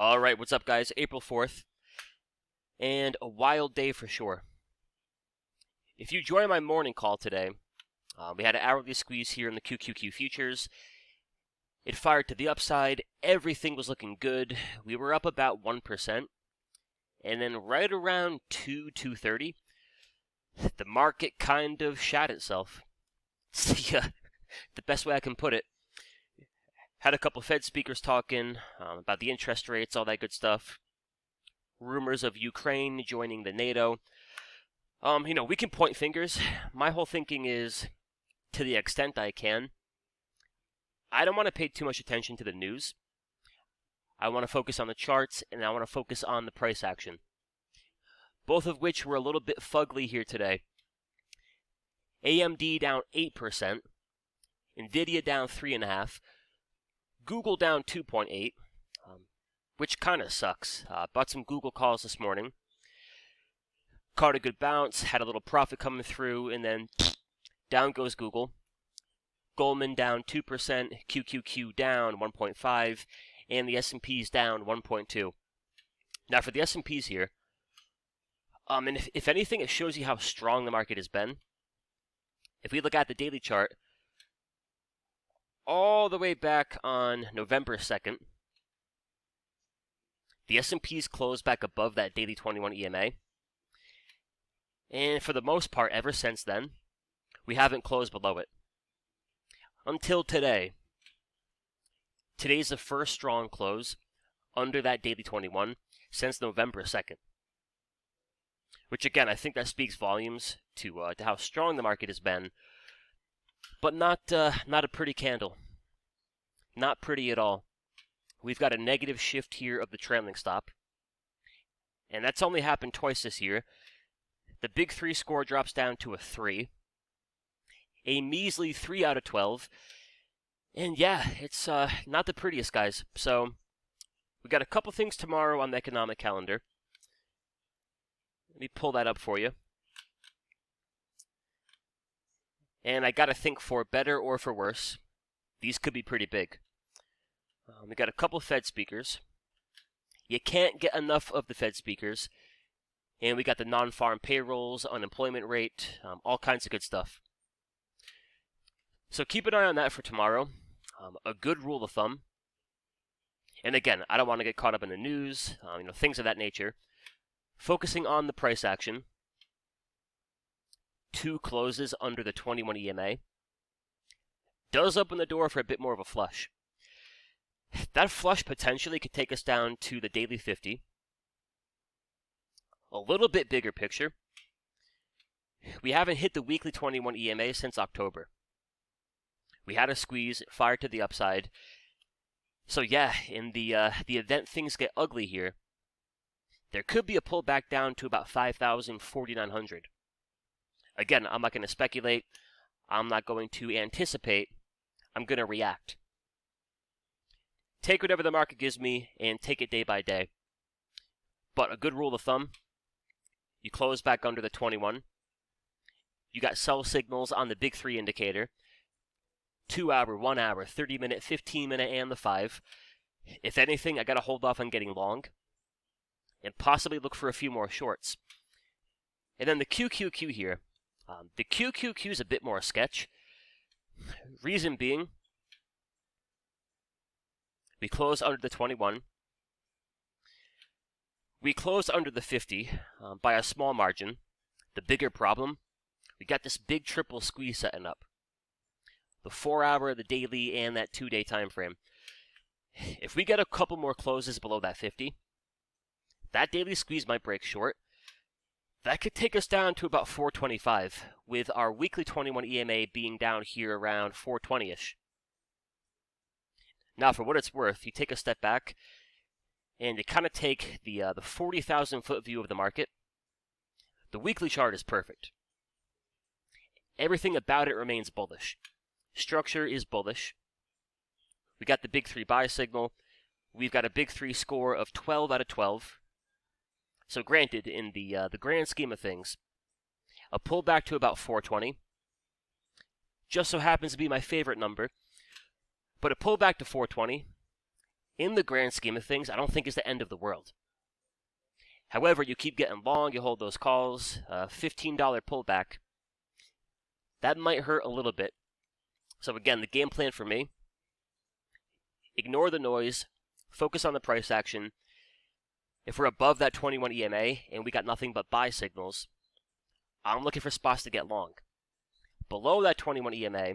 All right, what's up, guys? April 4th, and a wild day for sure. If you joined my morning call today, we had an hourly squeeze here in the QQQ futures. It fired to the upside. Everything was looking good. We were up about 1%. And then right around 2:30, the market kind of shat itself. It's the best way I can put it. Had a couple Fed speakers talking about the interest rates, all that good stuff. Rumors of Ukraine joining the NATO. We can point fingers. My whole thinking is, to the extent I can, I don't want to pay too much attention to the news. I want to focus on the charts, and I want to focus on the price action. Both of which were a little bit fugly here today. AMD down 8%, Nvidia down 3.5%, Google down 2.8%, which kind of sucks. Bought some Google calls this morning. Caught a good bounce, had a little profit coming through, and then down goes Google. Goldman down 2%, QQQ down 1.5%, and the S&P's down 1.2%. Now for the S&P's here, and if anything, it shows you how strong the market has been. If we look at the daily chart, all the way back on November 2nd, the S&P's closed back above that daily 21 EMA. And for the most part, ever since then, we haven't closed below it. Until today. Today's the first strong close under that daily 21 since November 2nd. Which again, I think that speaks volumes to how strong the market has been, but not a pretty candle. Not pretty at all. We've got a negative shift here of the trailing stop, and that's only happened twice this year. The big 3 score drops down to a 3, a measly 3 out of 12, and yeah, it's not the prettiest, guys. So we got a couple things tomorrow on the economic calendar. Let me pull that up for you. And I gotta think, for better or for worse, these could be pretty big. We got a couple Fed speakers. You can't get enough of the Fed speakers. And we got the non-farm payrolls, unemployment rate, all kinds of good stuff. So keep an eye on that for tomorrow. A good rule of thumb. And again, I don't want to get caught up in the news, things of that nature. Focusing on the price action. 2 closes under the 21 EMA. Does open the door for a bit more of a flush. That flush potentially could take us down to the daily 50. A little bit bigger picture. We haven't hit the weekly 21 EMA since October. We had a squeeze, it fired to the upside. So yeah, in the event things get ugly here, there could be a pullback down to about 5,000, 4,900. Again, I'm not going to speculate. I'm not going to anticipate. I'm going to react. Take whatever the market gives me and take it day by day. But a good rule of thumb, you close back under the 21. You got sell signals on the big 3 indicator. 2 hour, 1 hour, 30 minute, 15 minute, and the 5. If anything, I got to hold off on getting long and possibly look for a few more shorts. And then the QQQ here. The QQQ is a bit more sketch. Reason being, we closed under the 21. We closed under the 50 by a small margin. The bigger problem, we got this big triple squeeze setting up. The 4 hour, the daily, and that 2-day time frame. If we get a couple more closes below that 50, that daily squeeze might break short. That could take us down to about 425, with our weekly 21 EMA being down here around 420-ish. Now, for what it's worth, you take a step back, and you kind of take the 40,000-foot view of the market. The weekly chart is perfect. Everything about it remains bullish. Structure is bullish. We got the big 3 buy signal. We've got a big 3 score of 12 out of 12. So granted, in the grand scheme of things, a pullback to about 420 just so happens to be my favorite number. But a pullback to 420 in the grand scheme of things, I don't think is the end of the world. However, you keep getting long, you hold those calls, $15 pullback, that might hurt a little bit. So again, the game plan for me, ignore the noise, focus on the price action. If we're above that 21 EMA and we got nothing but buy signals, I'm looking for spots to get long. Below that 21 EMA,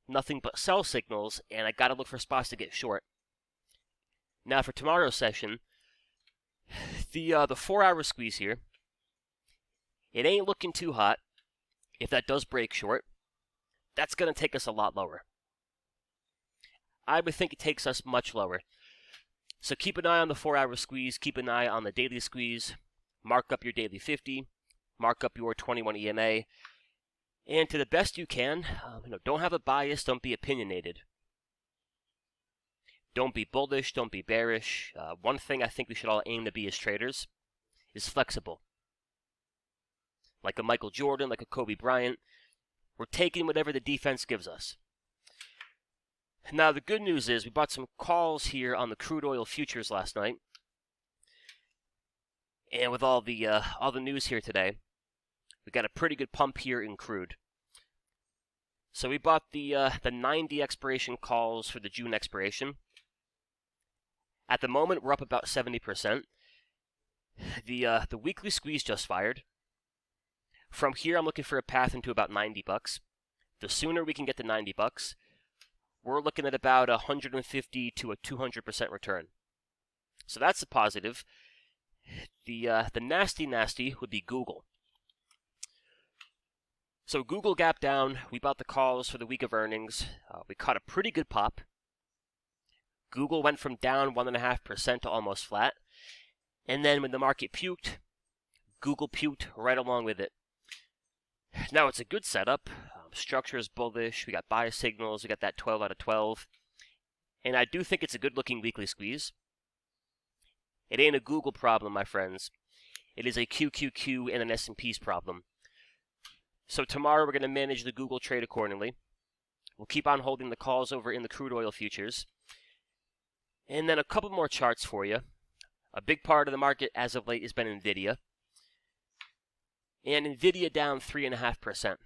nothing but sell signals, and I got to look for spots to get short. Now for tomorrow's session, the 4-hour squeeze here, it ain't looking too hot. If that does break short, that's going to take us a lot lower. I would think it takes us much lower. So keep an eye on the 4-hour squeeze, keep an eye on the daily squeeze, mark up your daily 50, mark up your 21 EMA, and to the best you can, don't have a bias, don't be opinionated. Don't be bullish, don't be bearish. One thing I think we should all aim to be as traders is flexible. Like a Michael Jordan, like a Kobe Bryant, we're taking whatever the defense gives us. Now, the good news is we bought some calls here on the crude oil futures last night. And with all the news here today, we got a pretty good pump here in crude. So we bought the 90 expiration calls for the June expiration. At the moment, we're up about 70%. The weekly squeeze just fired. From here, I'm looking for a path into about $90. The sooner we can get to $90, we're looking at about 150 to a 200% return. So that's a positive. The nasty would be Google. So Google gapped down. We bought the calls for the week of earnings. We caught a pretty good pop. Google went from down 1.5% to almost flat. And then when the market puked, Google puked right along with it. Now it's a good setup. Structure is bullish. We got buy signals. We got that 12 out of 12. And I do think it's a good-looking weekly squeeze. It ain't a Google problem, my friends. It is a QQQ and an S&P's problem. So tomorrow we're going to manage the Google trade accordingly. We'll keep on holding the calls over in the crude oil futures. And then a couple more charts for you. A big part of the market as of late has been Nvidia. And Nvidia down 3.5%.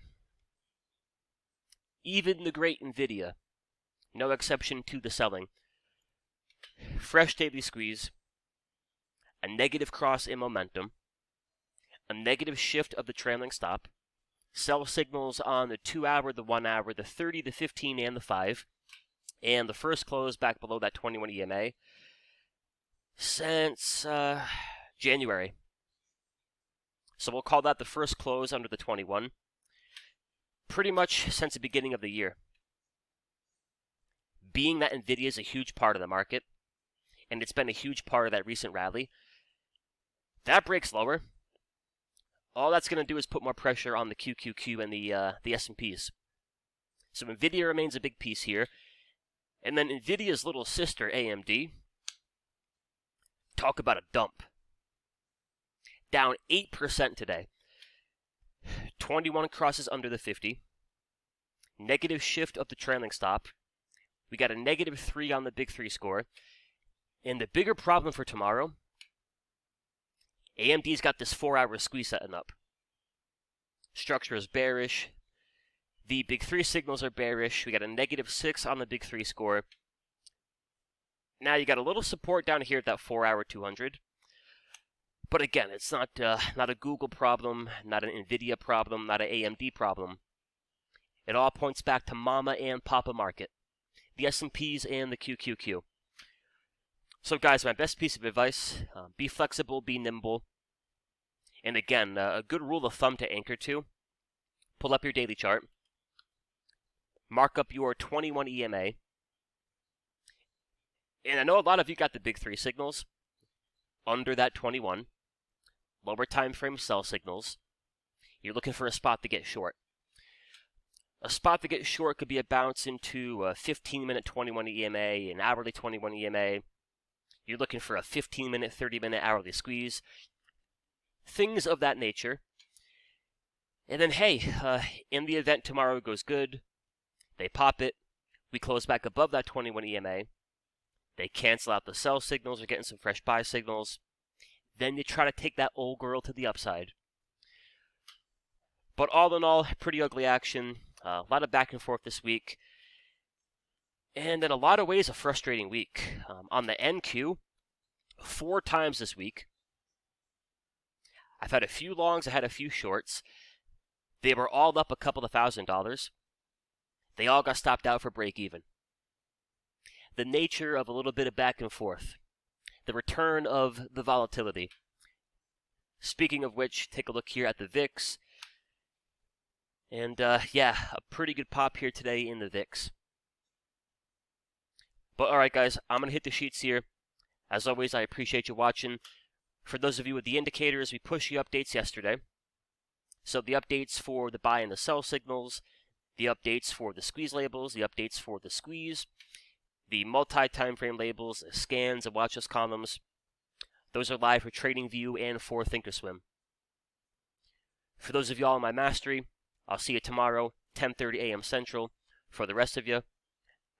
Even the great Nvidia, no exception to the selling. Fresh daily squeeze, a negative cross in momentum, a negative shift of the trailing stop, sell signals on the 2-hour, the 1-hour, the 30, the 15, and the 5, and the first close back below that 21 EMA since January. So we'll call that the first close under the 21. Pretty much since the beginning of the year. Being that Nvidia is a huge part of the market, and it's been a huge part of that recent rally, that breaks lower. All that's going to do is put more pressure on the QQQ and the S&Ps. So Nvidia remains a big piece here. And then Nvidia's little sister, AMD, talk about a dump. Down 8% today. 21 crosses under the 50. Negative shift of the trailing stop. We got a negative 3 on the big 3 score. And the bigger problem for tomorrow, AMD's got this 4-hour squeeze setting up. Structure is bearish. The big 3 signals are bearish. We got a negative 6 on the big 3 score. Now you got a little support down here at that 4-hour 200. But again, it's not a Google problem, not an Nvidia problem, not an AMD problem. It all points back to Mama and Papa market, the S&Ps and the QQQ. So guys, my best piece of advice, be flexible, be nimble. And again, a good rule of thumb to anchor to, pull up your daily chart, mark up your 21 EMA. And I know a lot of you got the big 3 signals under that 21. Lower time frame sell signals. You're looking for a spot to get short. A spot to get short could be a bounce into a 15-minute 21 EMA, an hourly 21 EMA. You're looking for a 15-minute, 30-minute hourly squeeze. Things of that nature. And then, hey, in the event tomorrow goes good, they pop it, we close back above that 21 EMA, They cancel out the sell signals. We're getting some fresh buy signals. Then you try to take that old girl to the upside. But all in all, pretty ugly action. A lot of back and forth this week. And in a lot of ways, a frustrating week. On the NQ, 4 times this week, I've had a few longs, I had a few shorts. They were all up a couple of $1,000. They all got stopped out for break even. The nature of a little bit of back and forth. The return of the volatility. Speaking of which, take a look here at the VIX. And yeah, a pretty good pop here today in the VIX. But alright guys, I'm going to hit the sheets here. As always, I appreciate you watching. For those of you with the indicators, we pushed the updates yesterday. So the updates for the buy and the sell signals, the updates for the squeeze labels, the updates for the squeeze, the multi-time frame labels, the scans, and watchlist columns. Those are live for TradingView and for Thinkorswim. For those of y'all in my mastery, I'll see you tomorrow, 10:30 a.m. Central. For the rest of you,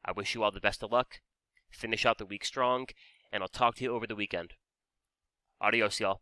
I wish you all the best of luck. Finish out the week strong, and I'll talk to you over the weekend. Adios, y'all.